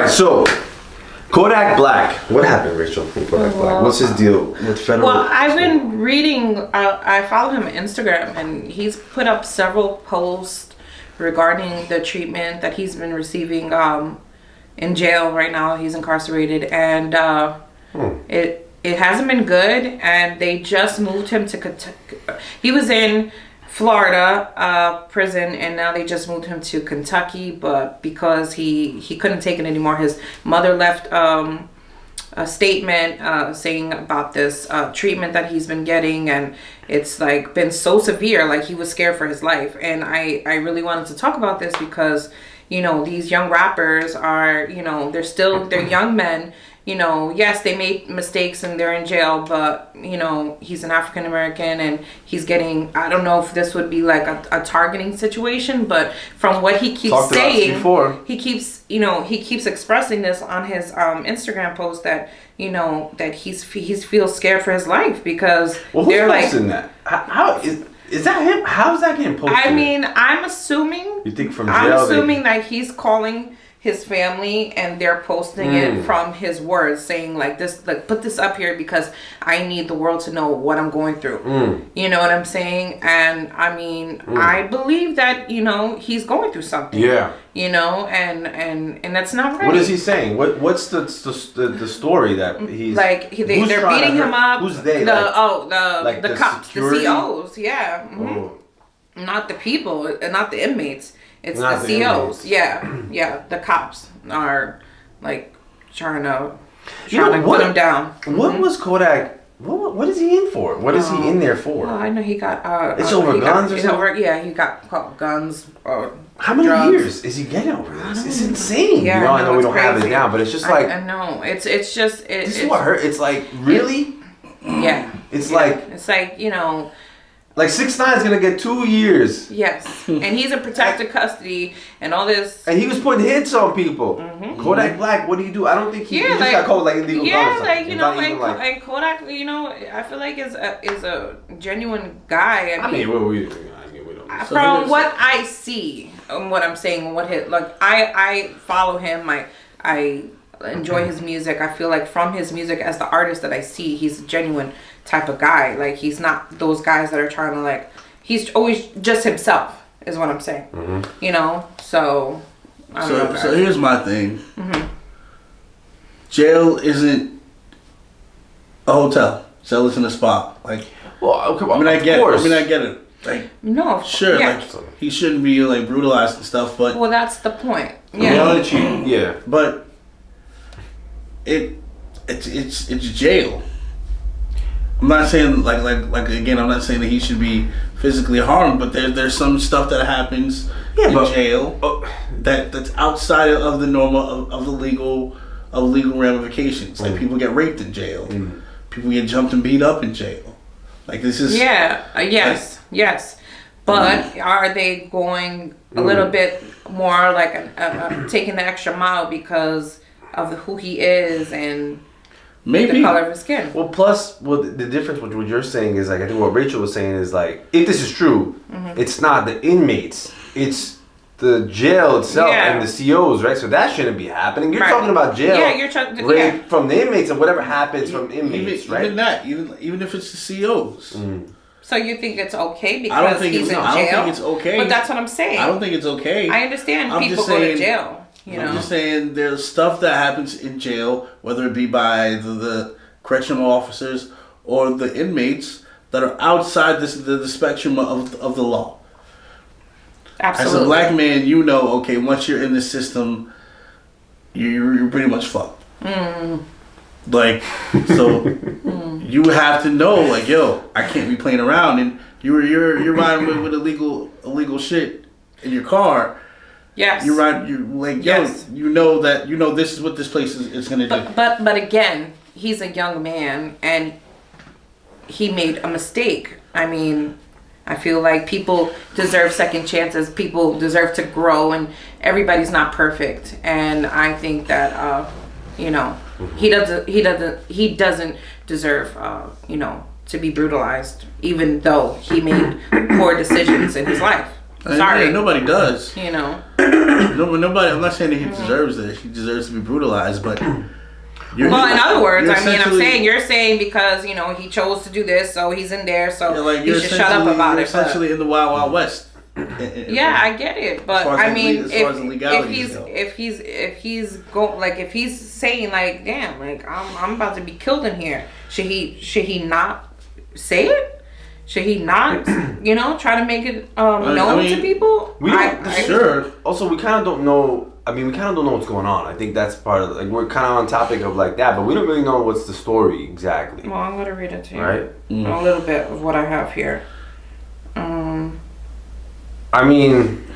right, so Kodak Black. What happened, Rachel? With Kodak Black. What's his deal with federal? Well, I've been reading. I follow him on Instagram, and he's put up several posts regarding the treatment that he's been receiving in jail right now. He's incarcerated, and it hasn't been good. And they just moved him to Kentucky. He was in Florida prison, and now they just moved him to Kentucky, but because he couldn't take it anymore, his mother left a statement saying about this treatment that he's been getting, and it's like been so severe, like he was scared for his life. And I really wanted to talk about this because, you know, these young rappers are, you know, they're young men. You know, yes, they made mistakes and they're in jail, but, you know, he's an African American and he's getting, I don't know if this would be like a targeting situation, but from what he keeps saying, he keeps expressing this on his Instagram post that, you know, that he feels scared for his life because they're like, that? How is that him? How is that getting posted? I mean, I'm assuming. You think from jail? I'm assuming that he's calling his family and they're posting it from his words, saying like this, like put this up here because I need the world to know what I'm going through. You know what I'm saying? And I mean, I believe that, you know, he's going through something. Yeah. You know, and that's not right. What is he saying? What's the story that he's like? They're beating him up. Who's they? The cops, security? The COs. Yeah. Not the people, not the inmates. It's not the COs. Yeah, the cops are like trying to put him down. What was Kodak? What is he in for? What is he in there for? Well, I know he got. It's over guns or something. He got guns. How many years is he getting over this? It's insane. Yeah, I know we don't have it now, but it's just like I know. It's just. This is what hurt. It's like really. Yeah. It's like you know. Like 6ix9ine is gonna get 2 years. Yes, and he's in protective custody and all this. And he was putting hits on people. Kodak Black, what do you do? I don't think he just got called like illegal. Yeah, like you know, and Kodak, you know, I feel like is a genuine guy. I mean, we don't. From what I see, what I'm saying, I follow him. I enjoy his music. I feel like from his music as the artist that I see, he's a genuine type of guy. Like he's not those guys that are trying to like, he's always just himself is what I'm saying. You know, so I don't know. So here's my thing. Jail isn't a hotel. Jail isn't a spa. Like, well, come on. I mean, I get it. Like, no, sure, like he shouldn't be like brutalized and stuff, but well, that's the point. Yeah, yeah, but it's jail. I'm not saying like again. I'm not saying that he should be physically harmed, but there's some stuff that happens in jail that's outside of the normal of the legal ramifications. Like people get raped in jail, people get jumped and beat up in jail. Like this is yes. But are they going a little bit more like taking the extra mile because of who he is and maybe the color of his skin? Well, plus, the difference with what you're saying is like I think what Rachel was saying is like if this is true, it's not the inmates, it's the jail itself and the COs, right? So that shouldn't be happening. You're talking about jail. Yeah, you're talking rape from the inmates and whatever happens from inmates, right? Even if it's the COs. So you think it's okay because he's in jail? I don't think it's okay. But that's what I'm saying. I don't think it's okay. I understand people go to jail. I'm just saying there's stuff that happens in jail, whether it be by the correctional officers or the inmates that are outside the spectrum of the law. Absolutely. As a black man, you know, okay, once you're in the system, you're pretty much fucked. Like, so you have to know, like, yo, I can't be playing around, and you're riding with illegal shit in your car. Yes. You're right. You're like, yo, you know this is what this place is gonna do. But again, he's a young man and he made a mistake. I mean, I feel like people deserve second chances. People deserve to grow, and everybody's not perfect. And I think that you know, he doesn't deserve you know, to be brutalized, even though he made poor decisions in his life. Sorry, yeah, nobody does. You know, nobody. I'm not saying that he deserves it. He deserves to be brutalized, but. In other words, I mean, I'm saying you're saying because you know he chose to do this, so he's in there, so you should shut up about it. Essentially, in the Wild Wild West. Yeah, I get it, but I mean, if he's saying like, damn, like I'm about to be killed in here, should he not say it? Should he not, try to make it known to people? Sure. Also, we kind of don't know. I mean, we kind of don't know what's going on. I think that's part of we're kind of on topic of like that, but we don't really know what's the story exactly. Well, I'm gonna read it to you. Right. Mm. A little bit of what I have here. I mean,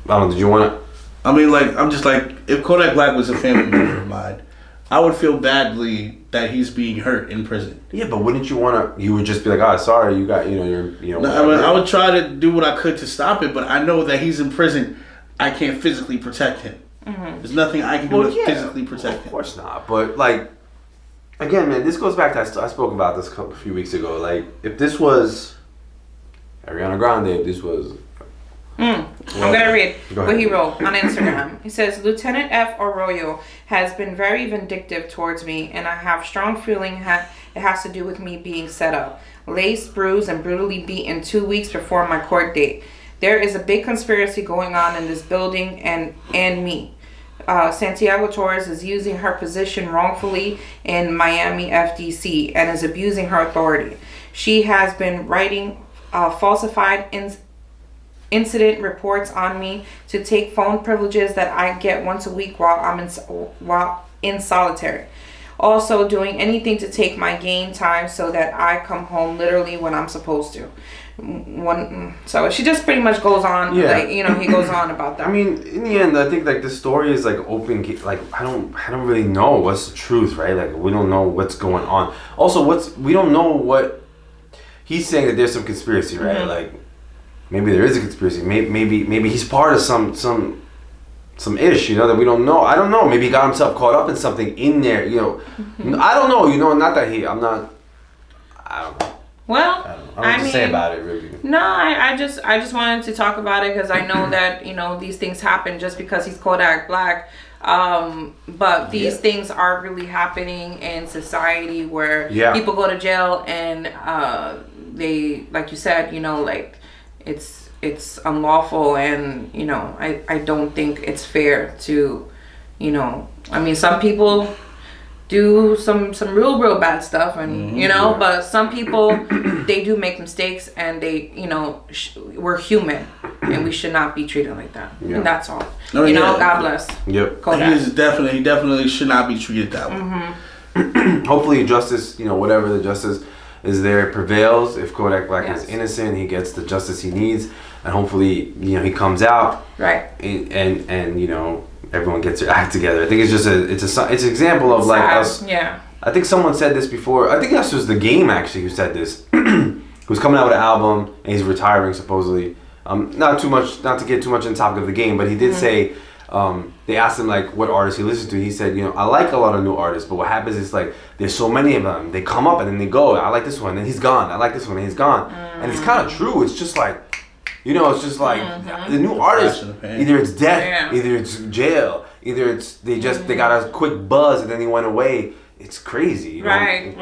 I don't know. Did you want to? I mean, I'm just like, if Kodak Black was a family member of mine, I would feel badly that he's being hurt in prison. Yeah, but wouldn't you want to? You would just be like, "Oh, sorry, you got, I would try to do what I could to stop it, but I know that he's in prison. I can't physically protect him. Mm-hmm. There's nothing I can do to physically protect him. Of course not. But again, man, this goes back to I spoke about this a few weeks ago. Like, if this was Ariana Grande, if this was. I'm gonna read what he wrote on Instagram. He says, Lieutenant F. Arroyo has been very vindictive towards me, and I have strong feeling it has to do with me being set up, laced, bruised, and brutally beaten 2 weeks before my court date. There is a big conspiracy going on in this building and me. Santiago Torres is using her position wrongfully in Miami FDC and is abusing her authority. She has been writing falsified incident reports on me to take phone privileges that I get once a week while in solitary. Also doing anything to take my game time so that I come home literally when I'm supposed to. So she just pretty much goes on, he goes on about that. I mean, in the end, I think the story is open. I don't really know what's the truth, right? Like, we don't know what's going on. Also, we don't know what he's saying, that there's some conspiracy, right? Mm-hmm. Like, maybe there is a conspiracy. Maybe he's part of some ish, that we don't know. I don't know. Maybe he got himself caught up in something in there, Mm-hmm. I don't know, not that I don't know. Well, I don't know what to say about it, really. No, I just wanted to talk about it because I know that, these things happen just because he's Kodak Black. But these things are really happening in society where people go to jail and they, like you said, it's unlawful, and I don't think it's fair to, I mean, some people do some real bad stuff, and but some people, they do make mistakes, and they we're human, and we should not be treated like that. And that's all. God bless. Yep. Kodak. He definitely should not be treated that way. Mm-hmm. Hopefully justice, whatever the justice is there, prevails. If Kodak Black is innocent, he gets the justice he needs, and hopefully he comes out right, and everyone gets their act together. I think it's just it's an example of us. Yeah. I think someone said this before. I think this was The Game actually who said this. Who's coming out with an album and he's retiring supposedly. Not to get too much on the topic of The Game, but he did say they asked him what artists he listens to. He said, I like a lot of new artists, but what happens is there's so many of them. They come up and then they go. I like this one, and he's gone. I like this one, and he's gone. And it's kind of true. It's just it's just the new artist. Either it's death, either it's jail, either it's they got a quick buzz and then he went away. It's crazy. Right.